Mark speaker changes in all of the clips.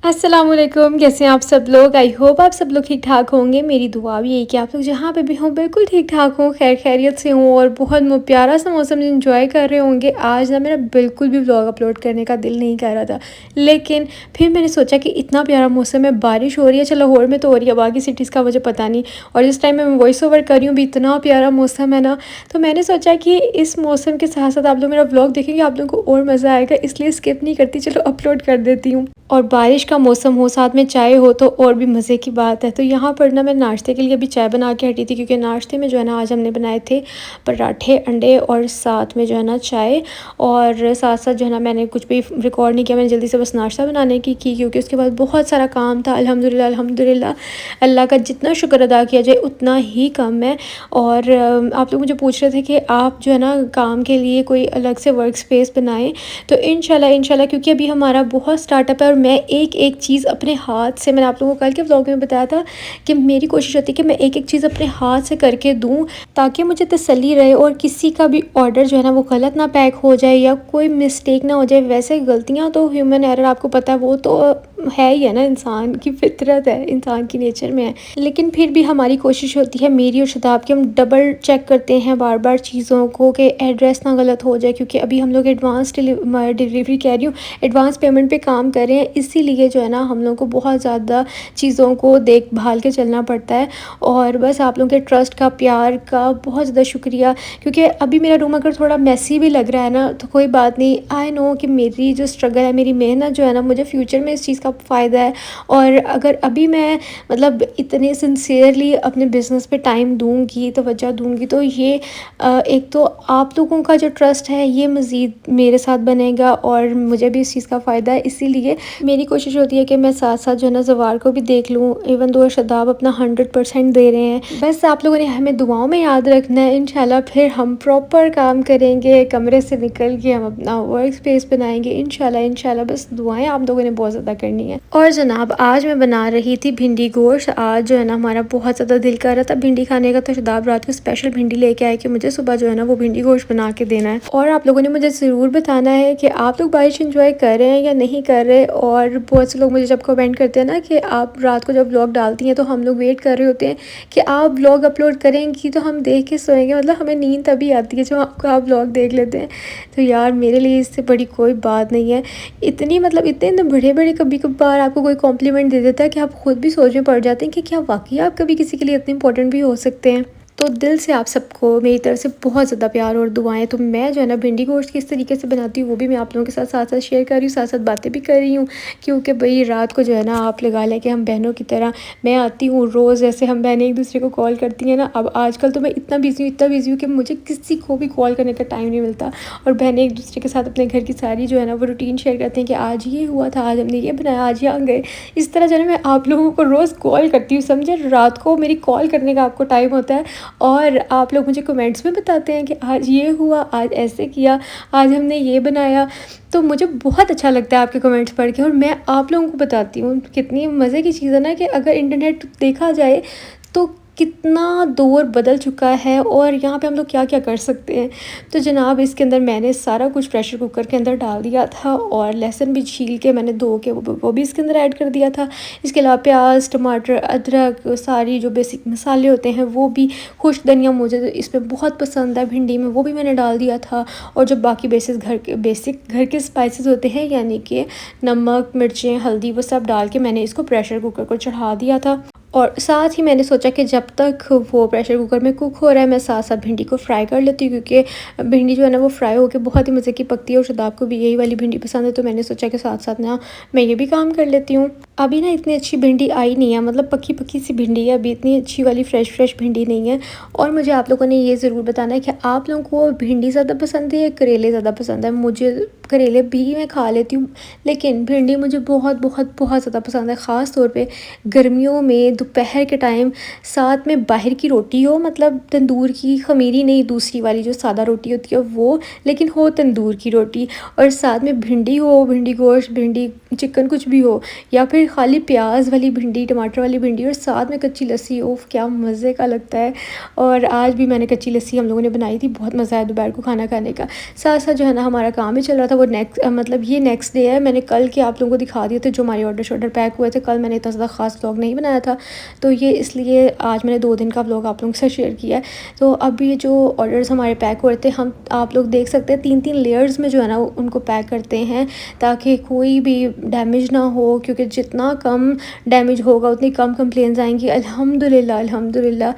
Speaker 1: अस्सलामुअलैकुम, कैसे हैं आप सब लोग। आई होप आप सब लोग ठीक ठाक होंगे। मेरी दुआ भी यही कि आप लोग जहाँ पे भी हों बिल्कुल ठीक ठाक हों, खैर खैरियत से हों और बहुत प्यारा सा मौसम इंजॉय कर रहे होंगे। आज ना मेरा बिल्कुल भी व्लॉग अपलोड करने का दिल नहीं कर रहा था, लेकिन फिर मैंने सोचा कि इतना प्यारा मौसम है, बारिश हो रही है, चलो लाहौर में तो हो रही है, बाकी सिटीज़ का मुझे पता नहीं। और जिस टाइम मैं वॉइस ओवर कर रही हूँ भी इतना प्यारा मौसम है ना, तो मैंने सोचा कि इस मौसम के साथ साथ आप लोग मेरा व्लॉग देखेंगे, आप लोगों को और मज़ा आएगा, इसलिए स्किप नहीं करती, चलो अपलोड कर देती हूँ। और बारिश का मौसम हो, साथ में चाय हो तो और भी मज़े की बात है। तो यहाँ पर ना मैं नाश्ते के लिए अभी चाय बना के हटी थी, क्योंकि नाश्ते में जो है ना आज हमने बनाए थे पराठे, अंडे और साथ में जो है ना चाय। और साथ साथ जो है ना मैंने कुछ भी रिकॉर्ड नहीं किया, मैंने जल्दी से बस नाश्ता बनाने की क्योंकि उसके बाद बहुत सारा काम था। अल्हम्दुलिल्लाह अल्हम्दुलिल्लाह, अल्लाह का जितना शुक्र अदा किया जाए उतना ही कम है। और आप लोग मुझे पूछ रहे थे कि आप जो है ना काम के लिए कोई अलग से वर्क स्पेस बनाएं, तो इंशाल्लाह क्योंकि अभी हमारा बहुत स्टार्टअप है और मैं एक एक चीज़ अपने हाथ से, मैंने आप लोगों को कल के व्लॉग में बताया था कि मेरी कोशिश होती है कि मैं एक एक चीज़ अपने हाथ से करके दूं, ताकि मुझे तसल्ली रहे और किसी का भी ऑर्डर जो है ना वो गलत ना पैक हो जाए या कोई मिस्टेक ना हो जाए। वैसे गलतियां तो ह्यूमन एरर आपको पता है, वो तो है ही है ना, इंसान की फितरत है, इंसान की नेचर में है। लेकिन फिर भी हमारी कोशिश होती है, मेरी और शदाब की, हम डबल चेक करते हैं बार बार चीज़ों को कि एड्रेस ना गलत हो जाए, क्योंकि अभी हम लोग एडवांस डिलीवरी कह रही हूँ, एडवांस पेमेंट पे काम कर रहे हैं। इसीलिए जो है ना हम लोग को बहुत ज़्यादा चीज़ों को देखभाल के चलना पड़ता है। और बस आप लोगों के ट्रस्ट का, प्यार का बहुत ज़्यादा शुक्रिया, क्योंकि अभी मेरा रूम अगर थोड़ा मैसी भी लग रहा है ना तो कोई बात नहीं। आई नो कि मेरी जो स्ट्रगल है, मेरी मेहनत जो है ना, मुझे फ्यूचर में इस चीज़ का फ़ायदा है। और अगर अभी मैं मतलब इतने सिंसियरली अपने बिज़नेस पे टाइम दूंगी, तवज्जो दूंगी, तो ये एक तो आप लोगों का जो ट्रस्ट है ये मज़ीद मेरे साथ बनेगा और मुझे भी इस चीज़ का फ़ायदा है। इसीलिए मेरी कोशिश होती है कि मैं साथ साथ जो है ना ज़वार को भी देख लूँ, इवन दो शदाब अपना 100% दे रहे हैं। बस आप लोगों ने हमें दुआओं में याद रखना है। इंशाल्लाह फिर हम प्रॉपर काम करेंगे, कमरे से निकल के हम अपना वर्क स्पेस बनाएंगे इंशाल्लाह। बस दुआएं आप लोगों ने बहुत ज़्यादा करनी है। और जनाब आज मैं बना रही थी भिंडी गोश्त। आज जो है ना हमारा बहुत ज़्यादा दिल कर रहा था भिंडी खाने का, तो शदाब रात को स्पेशल भिंडी लेके आए कि मुझे सुबह जो है ना वो भिंडी गोश्त बना के देना है। और आप लोगों ने मुझे ज़रूर बताना है कि आप लोग बारिश इंजॉय कर रहे हैं या नहीं कर रहे। और बहुत से लोग मुझे जब कमेंट करते हैं ना कि आप रात को जब व्लॉग डालती हैं तो हम लोग वेट कर रहे होते हैं कि आप व्लॉग अपलोड करेंगी तो हम देख के सोएंगे, मतलब हमें नींद तभी आती है जब आपको आप व्लॉग देख लेते हैं। तो यार मेरे लिए इससे बड़ी कोई बात नहीं है। इतनी मतलब इतने बड़े बड़े कभी कभार आपको कोई कॉम्प्लीमेंट दे देता है कि आप खुद भी सोच में पड़ जाते हैं कि क्या वाकई आप कभी किसी के लिए इतने इंपॉर्टेंट भी हो सकते हैं। तो दिल से आप सबको मेरी तरफ से बहुत ज़्यादा प्यार और दुआएं। तो मैं जो है ना भिंडी गोश्त किस तरीके से बनाती हूँ वो भी मैं आप लोगों के साथ साथ साथ शेयर कर रही हूँ, साथ साथ बातें भी कर रही हूँ। क्योंकि भाई रात को जो है ना आप लगा लें कि हम बहनों की तरह, मैं आती हूँ रोज़, जैसे हम बहनें एक दूसरे को कॉल करती हैं ना। अब आजकल तो मैं इतना बिज़ी हूँ कि मुझे किसी को भी कॉल करने का टाइम नहीं मिलता। और बहनें एक दूसरे के साथ अपने घर की सारी जो है ना वो रूटीन शेयर करते हैं कि आज ये हुआ था, आज हमने ये बनाया, आज यहाँ गए। इस तरह जो है मैं आप लोगों को रोज़ कॉल करती हूँ, समझे। रात को मेरी कॉल करने का आपको टाइम होता है और आप लोग मुझे कमेंट्स में बताते हैं कि आज ये हुआ, आज ऐसे किया, आज हमने ये बनाया। तो मुझे बहुत अच्छा लगता है आपके कमेंट्स पढ़ के और मैं आप लोगों को बताती हूँ। कितनी मज़े की चीज़ है ना कि अगर इंटरनेट देखा जाए तो कितना दौर बदल चुका है और यहाँ पे हम लोग क्या क्या कर सकते हैं। तो जनाब इसके अंदर मैंने सारा कुछ प्रेशर कुकर के अंदर डाल दिया था और लहसुन भी छील के मैंने धो के वो भी इसके अंदर ऐड कर दिया था। इसके अलावा प्याज, टमाटर, अदरक, सारी जो बेसिक मसाले होते हैं वो भी, खुश्क धनिया मुझे इसमें बहुत पसंद है भिंडी में, वो भी मैंने डाल दिया था। और जो बाकी बेसिक घर के स्पाइसेस होते हैं, यानी कि नमक, मिर्चें, हल्दी, वो सब डाल के मैंने इसको प्रेशर कुकर को चढ़ा दिया था। और साथ ही मैंने सोचा कि जब तक वो प्रेशर कुकर में कुक हो रहा है मैं साथ साथ भिंडी को फ्राई कर लेती हूँ, क्योंकि भिंडी जो है ना वो फ्राई होकर बहुत ही मज़े की पकती है और शदाब को भी यही वाली भिंडी पसंद है। तो मैंने सोचा कि साथ साथ ना मैं ये भी काम कर लेती हूँ। अभी ना इतनी अच्छी भिंडी आई नहीं है, मतलब पक्की पक्की सी भिंडी है, अभी इतनी अच्छी वाली फ्रेश भिंडी नहीं है। और मुझे आप लोगों ने ये ज़रूर बताना है कि आप लोगों को भिंडी ज़्यादा पसंद है या करेले ज़्यादा पसंद है। मुझे करेले भी मैं खा लेती हूँ, लेकिन भिंडी मुझे बहुत बहुत बहुत ज़्यादा पसंद है। ख़ास तौर पे गर्मियों में दोपहर के टाइम साथ में बाहर की रोटी हो, मतलब तंदूर की खमीरी नहीं, दूसरी वाली जो सादा रोटी होती है वो, लेकिन हो तंदूर की रोटी, और साथ में भिंडी हो, भिंडी गोश्त, भिंडी चिकन कुछ भी हो, या फिर खाली प्याज वाली भिंडी, टमाटर वाली भिंडी, और साथ में कच्ची लस्सी। ओफ क्या मज़े का लगता है। और आज भी मैंने कच्ची लस्सी हम लोगों ने बनाई थी, बहुत मज़ा आया दोपहर को खाना खाने का। साथ साथ जो है ना हमारा काम भी चल रहा था। वो मतलब ये नेक्स्ट डे है। मैंने कल के आप लोगों को दिखा दिए थे जो हमारे ऑर्डर पैक हुए थे। कल मैंने इतना ज़्यादा ख़ास व्लॉग नहीं बनाया था, तो ये इसलिए आज मैंने 2 दिन का व्लॉग आप लोगों से शेयर किया है। तो अब ये जो ऑर्डर्स हमारे पैक हुए थे, हम आप लोग देख सकते हैं 3-3 लेयर्स में जो है ना उनको पैक करते हैं ताकि कोई भी डैमेज ना हो, क्योंकि जितना कम डैमेज होगा उतनी कम कंप्लेंट्स आएंगी। अल्हम्दुलिल्लाह अल्हम्दुलिल्लाह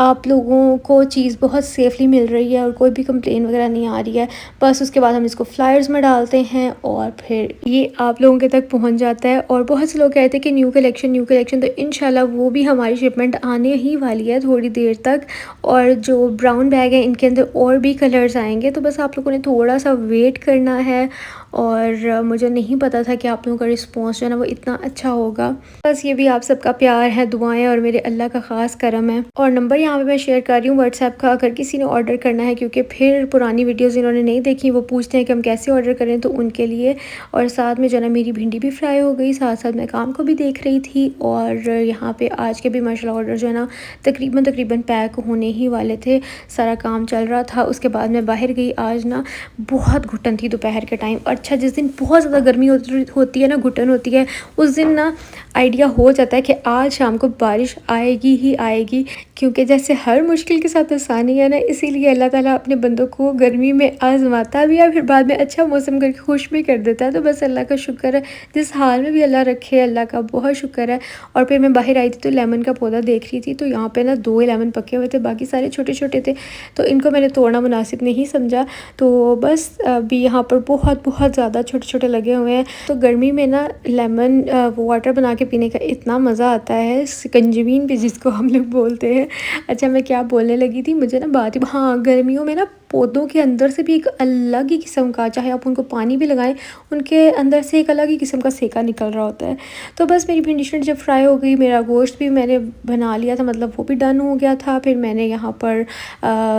Speaker 1: आप लोगों को चीज़ बहुत सेफली मिल रही है और कोई भी कंप्लेन वगैरह नहीं आ रही है। बस उसके बाद हम इसको फ्लायर्स में डालते हैं और फिर ये आप लोगों के तक पहुंच जाता है। और बहुत से लोग कहते हैं कि न्यू कलेक्शन, तो इंशाल्लाह वो भी हमारी शिपमेंट आने ही वाली है थोड़ी देर तक। और जो ब्राउन बैग है इनके अंदर और भी कलर्स आएंगे, तो बस आप लोगों ने थोड़ा सा वेट करना है। और मुझे नहीं पता था कि आप लोगों का रिस्पॉन्स जो है ना वो इतना अच्छा होगा। बस ये भी आप सबका प्यार है, दुआएं और मेरे अल्लाह का ख़ास करम है। और नंबर यहाँ पे मैं शेयर कर रही हूँ व्हाट्सएप का, अगर किसी ने ऑर्डर करना है, क्योंकि फिर पुरानी वीडियोज़ इन्होंने नहीं देखी, वो पूछते हैं कि हम कैसे ऑर्डर करें, तो उनके लिए। और साथ में जो ना मेरी भिंडी भी फ्राई हो गई, साथ साथ मैं काम को भी देख रही थी। और यहाँ पे आज के भी माशाल्लाह ऑर्डर जो है ना तकरीबन पैक होने ही वाले थे, सारा काम चल रहा था। उसके बाद मैं बाहर गई। आज ना बहुत घुटन थी दोपहर के टाइम। अच्छा, जिस दिन बहुत ज़्यादा गर्मी होती है ना, घुटन होती है, उस दिन ना आइडिया हो जाता है कि आज शाम को बारिश आएगी ही आएगी, क्योंकि जैसे हर मुश्किल के साथ आसानी है ना, इसीलिए अल्लाह ताला अपने बंदों को गर्मी में आजमाता भी है, फिर बाद में अच्छा मौसम करके खुश भी कर देता है। तो बस अल्लाह का शुक्र है, जिस हाल में भी अल्लाह रखे, अल्लाह का बहुत शुक्र है। और फिर मैं बाहर आई थी तो लेमन का पौधा देख रही थी, तो यहाँ पे ना 2 लेमन पके हुए थे, बाकी सारे छोटे छोटे थे, तो इनको मैंने तोड़ना मुनासिब नहीं समझा। तो बस अभी यहाँ पर बहुत ज़्यादा छोटे छोटे लगे हुए हैं। तो गर्मी में ना लेमन वाटर बना के पीने का इतना मज़ा आता है, सिकंजवीन भी जिसको हम लोग बोलते हैं। अच्छा, मैं क्या बोलने लगी थी, मुझे ना बात ही, हाँ, गर्मियों में ना पौधों के अंदर से भी एक अलग ही किस्म का, चाहे आप उनको पानी भी लगाएं, उनके अंदर से एक अलग ही किस्म का सेका निकल रहा होता है। तो बस मेरी भिंडी शिंडी जब फ्राई हो गई, मेरा गोश्त भी मैंने बना लिया था, मतलब वो भी डन हो गया था। फिर मैंने यहाँ पर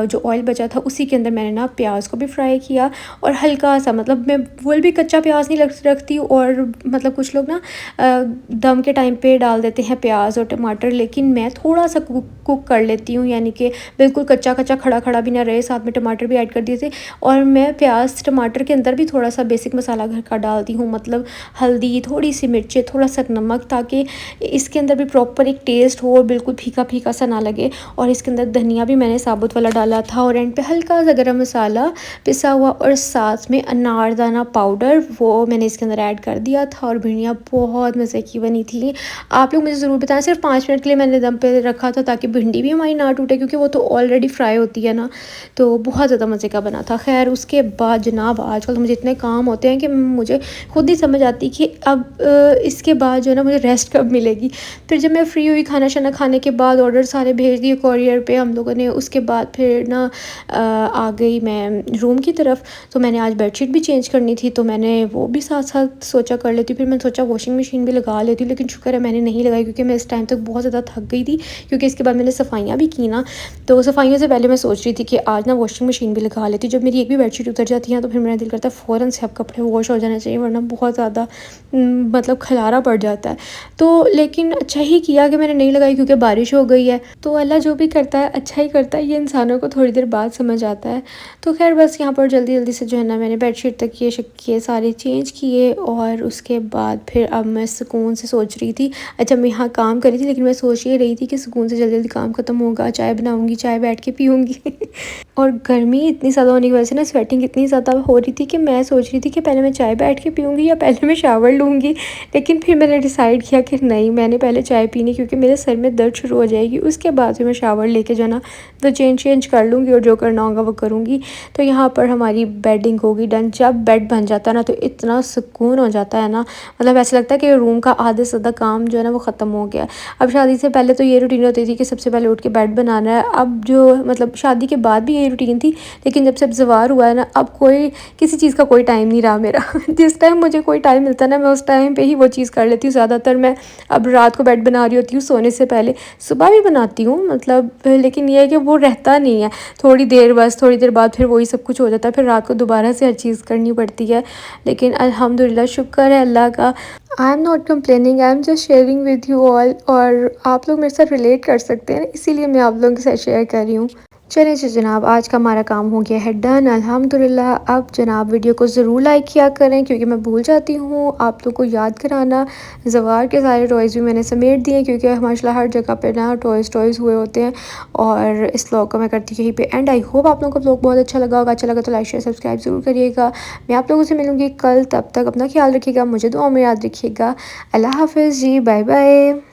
Speaker 1: जो ऑयल बचा था उसी के अंदर मैंने ना प्याज को भी फ्राई किया, और हल्का सा, मतलब मैं वो भी कच्चा प्याज नहीं रखती, और मतलब कुछ लोग ना दम के टाइम पे डाल देते हैं प्याज और टमाटर, लेकिन मैं थोड़ा सा कुक कर लेती हूँ, यानी कि बिल्कुल कच्चा खड़ा भी ना रहे, साथ में टमाटर भी ऐड कर दिए थे। और मैं प्याज टमाटर के अंदर भी थोड़ा सा बेसिक मसाला घर का डालती हूँ, मतलब हल्दी, थोड़ी सी मिर्चें, थोड़ा सा नमक, ताकि इसके अंदर भी प्रॉपर एक टेस्ट हो और बिल्कुल फीका सा ना लगे। और इसके अंदर धनिया भी मैंने साबुत वाला डाला था, और एंड पे हल्का सा गरम मसाला पिसा हुआ, और साथ में अनारदाना पाउडर वो मैंने इसके अंदर ऐड कर दिया था। और भिंडियाँ बहुत मज़े की बनी थी। आप लोग मुझे ज़रूर बताएं। सिर्फ 5 मिनट के लिए मैंने दम पे रखा था ताकि भिंडी भी हमारी ना टूटे, क्योंकि वो तो ऑलरेडी फ्राई होती है ना, तो बहुत ज़्यादा मज़े का बना था। खैर उसके बाद जनाब आजकल तो मुझे इतने काम होते हैं कि मुझे खुद ही समझ आती कि अब इसके बाद जो है ना मुझे रेस्ट कब मिलेगी। फिर जब मैं फ्री हुई खाना शाना खाने के बाद, ऑर्डर सारे भेज दिए कॉरियर पे हम लोगों ने, उसके बाद फिर ना आ गई मैं रूम की तरफ। तो मैंने आज बेडशीट भी चेंज करनी थी, तो मैंने वो भी साथ साथ सोचा कर लेती। फिर मैंने सोचा वॉशिंग मशीन भी लगा लेती हूँ, लेकिन शुक्र है मैंने नहीं लगाई, क्योंकि मैं इस टाइम तक बहुत ज़्यादा थक गई थी, क्योंकि इसके बाद मैंने सफाइयाँ भी की ना। तो सफाइयों से पहले मैं सोच रही थी कि आज ना वॉशिंग मशीन भी लगा लेती। जब मेरी एक भी बेडशीट उतर जाती है तो फिर मेरा दिल करता है फ़ौरन से अब कपड़े वॉश हो जाने चाहिए, वरना बहुत ज़्यादा मतलब खलारा पड़ जाता है। तो लेकिन अच्छा ही किया कि मैंने नहीं लगाई, क्योंकि बारिश हो गई है। तो अल्लाह जो भी करता है अच्छा ही करता है, ये इंसानों को थोड़ी देर बाद समझ आता है। तो खैर बस यहाँ पर जल्दी से जो है ना मैंने बेडशीट तक ये सारे चेंज किए, और उसके बाद फिर अब मैं सुकून से सोच रही थी। अच्छा, मैं यहाँ काम कर रही थी, लेकिन मैं सोच ये रही थी कि सुकून से जल्दी काम ख़त्म होगा, चाय बनाऊँगी, चाय बैठ के पीऊँगी और गर्मी इतनी ज़्यादा होने की वजह से ना स्वेटिंग इतनी ज़्यादा हो रही थी कि मैं सोच रही थी कि पहले मैं चाय बैठ के पीऊँगी या पहले मैं शावर लूँगी। लेकिन फिर मैंने डिसाइड किया कि नहीं, मैंने पहले चाय पीनी, क्योंकि मेरे सर में दर्द शुरू हो जाएगी। उसके बाद फिर मैं शावर लेके जो ना तो चेंज कर लूँगी और जो करना होगा वो करूँगी। तो यहाँ पर हमारी बेडिंग होगी डन। जब बेड बन जाता है ना तो इतना सुकून हो जाता है ना, मतलब ऐसा लगता है कि रूम का आधे से ज़्यादा काम जो है ना वो ख़त्म हो गया। अब शादी से पहले तो ये रूटीन होती थी कि सबसे पहले उठ के बेड बनाना है। अब जो मतलब शादी के बाद भी ये ये रूटीन थी, लेकिन जब से अब ज़वार हुआ है ना, अब कोई किसी चीज़ का कोई टाइम नहीं रहा मेरा जिस टाइम मुझे कोई टाइम मिलता है ना, मैं उस टाइम पे ही वो चीज़ कर लेती हूँ। ज़्यादातर मैं अब रात को बेड बना रही होती हूँ सोने से पहले, सुबह भी बनाती हूँ मतलब, लेकिन ये है कि वो रहता नहीं है, थोड़ी देर बस, थोड़ी देर बाद फिर वही सब कुछ हो जाता है, फिर रात को दोबारा से हर चीज़ करनी पड़ती है। लेकिन अल्हम्दुलिल्लाह शुक्र है अल्लाह का। I am not complaining, I am just sharing with you all, और आप लोग मेरे साथ रिलेट कर सकते हैं, इसीलिए मैं आप लोगों के साथ शेयर कर रही हूँ। चलिए जी जनाब, आज का हमारा काम हो गया है डन अल्हम्दुलिल्लाह। अब जनाब वीडियो को ज़रूर लाइक किया करें, क्योंकि मैं भूल जाती हूँ आप लोग को याद कराना। ज़वार के सारे टॉयज़ भी मैंने समेट दिए, क्योंकि माशाल्लाह हर जगह पे ना टॉयज़ हुए होते हैं। और इस व्लॉग को मैं करती हूँ यहीं पे एंड। आई होप आप लोगों को व्लॉग बहुत अच्छा लगा होगा। अच्छा लगा तो लाइक शेयर सब्सक्राइब ज़रूर करिएगा। मैं आप लोगों से मिलूँगी कल, तब तक अपना ख्याल रखिएगा, मुझे दुआ में याद रखिएगा। अल्लाह हाफ़िज़ जी, बाय बाय।